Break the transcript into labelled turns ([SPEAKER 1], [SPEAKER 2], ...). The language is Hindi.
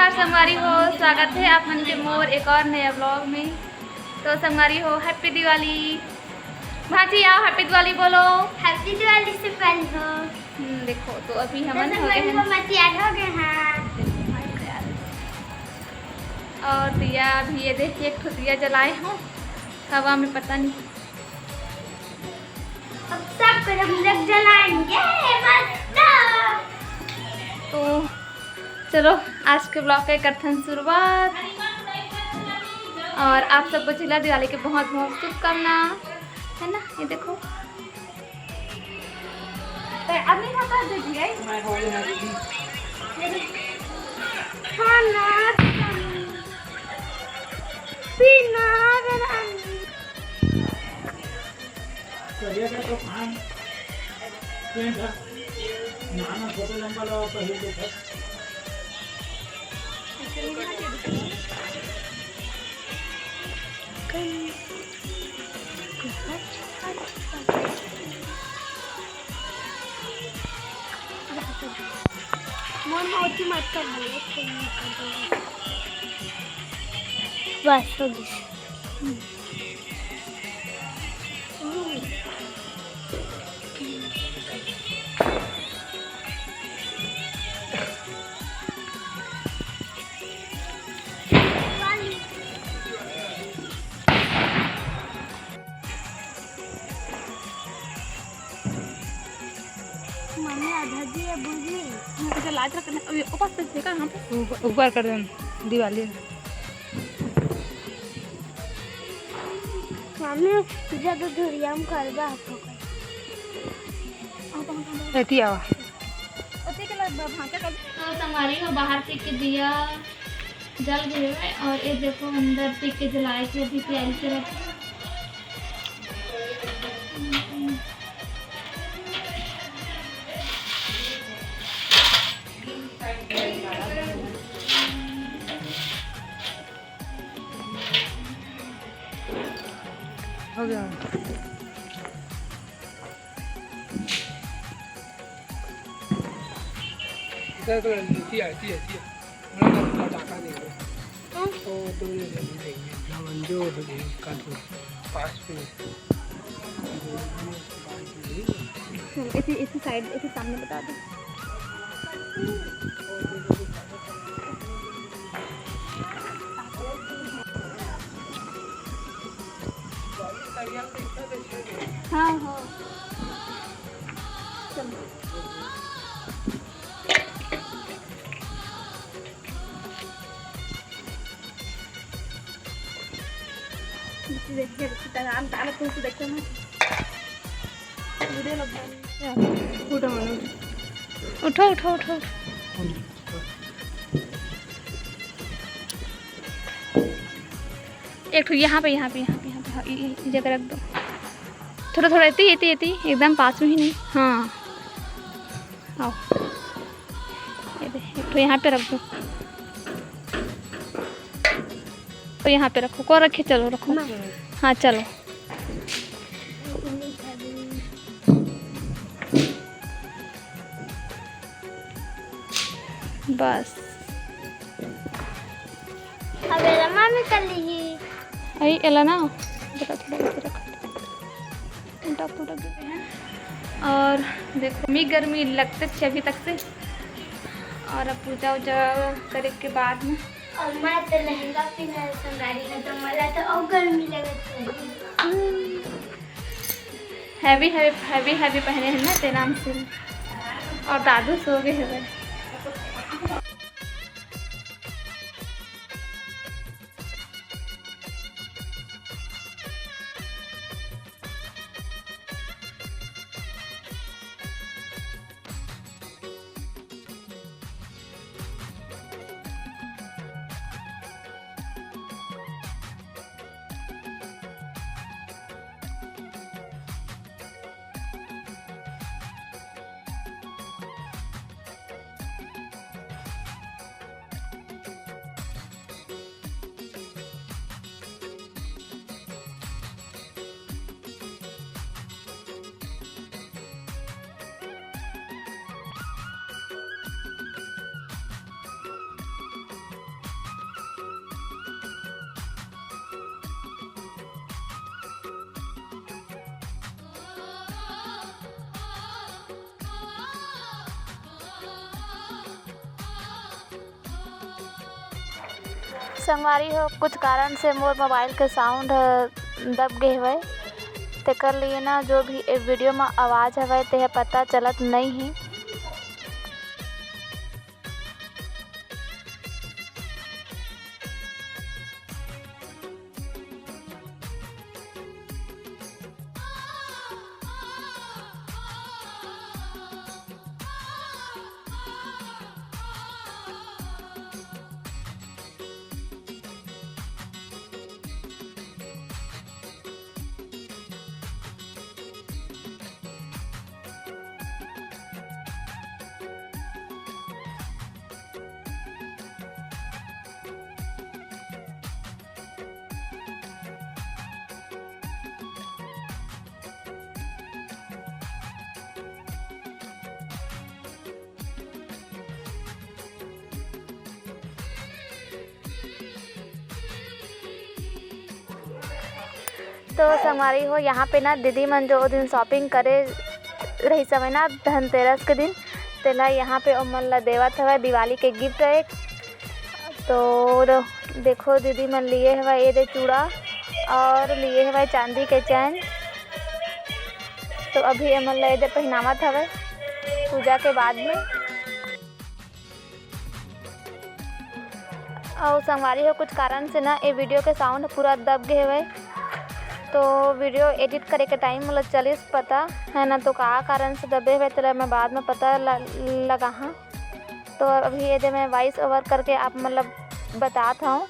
[SPEAKER 1] नमस्कार संगवारी हो, स्वागत है आप मन के मोर एक और नया ब्लॉग में। तो संगवारी हो, हैप्पी दिवाली। भाजी आओ, हैप्पी दिवाली बोलो।
[SPEAKER 2] हैप्पी दिवाली से पहले हो।
[SPEAKER 1] देखो तो अभी हम
[SPEAKER 2] तैयार हो गए हैं
[SPEAKER 1] और दिया भी ये देखिए, एक दिया जलाए हैं हवा में, पता नहीं।
[SPEAKER 2] अब सब कुछ हम लोग जलाएंगे मस्त।
[SPEAKER 1] तो चलो आज के ब्लॉग का करते हैं शुरुआत। और आप सबको जिला दिवाली के बहुत बहुत शुभकामना, है ना। ये देखो अभी खाता देखिए
[SPEAKER 2] खाना पीना
[SPEAKER 3] फोटो लंबा लो पहले
[SPEAKER 2] मन होती मत कर बस हो गई। मम्मी आधा जी है बुझी
[SPEAKER 1] मुझे लाज रखना ऊपर से देखा यहाँ पे
[SPEAKER 3] ऊपर कर देना दिवाली
[SPEAKER 2] मम्मी जब धुरिया में करबा
[SPEAKER 3] ऐती आवा
[SPEAKER 1] तो संगवारी हो, बाहर से के दिया जल गए हैं और ये देखो अंदर से के जलाए थे, अभी तैयारी से रखे।
[SPEAKER 3] हो गया। इधर तो ती है मैं टाका दे रहा हूं तो दो ले लेंगे ना जो हो गई का तो पास पे
[SPEAKER 1] इसी साइड, इसी सामने बता दो। हाँ हाँ चलो। उठो उठो उठो। एक तो यहाँ पे ये जगह रख दो। थोड़ा थोड़ा इतनी एकदम पास में ही नहीं। हाँ आओ, ये दे एक तो यहाँ पे रख दो। तो यहाँ पे रखो, को रखे, चलो रखो। हाँ चलो। बस
[SPEAKER 2] अबे मम्मी कर ली
[SPEAKER 1] आई एला ना, थोड़ा रखो। और देखो गर्मी लगते थे अभी तक से, और अब पूजा वूजा करे के बाद में
[SPEAKER 2] और मैं तो लहंगा पहना संगारी में, तो मला तो और गर्मी लगत है। हैवी
[SPEAKER 1] पहने हैं ना ते नाम से। और दादू सो गए हैं। संगवारी हो कुछ कारण से मोर मोबाइल के साउंड दब गए हवे तेकर लिए ना जो भी ए वीडियो में आवाज़ हवे तेह पता चलत नहीं है। तो संगवारी हो यहाँ पे ना दीदी मन जो दिन शॉपिंग करे रही समय ना धनतेरस के दिन तेला यहाँ पे ओमन ला देवत हवे दिवाली के गिफ्ट है। तो देखो दीदी मन लिए हवे ये दे चूड़ा और लिए हवे चांदी के चैन। तो अभी एमन ला ये दे पहनावत हवे पूजा के बाद में। और संगवारी हो कुछ कारण से ना ये वीडियो के साउंड पूरा दब गए हवे तो वीडियो एडिट करे के टाइम मतलब चलिस पता है ना तो का कारण से दबे हुए तेरा मैं बाद में पता लगा हाँ। तो अभी ये मैं वॉइस ओवर करके आप मतलब बताता हूँ।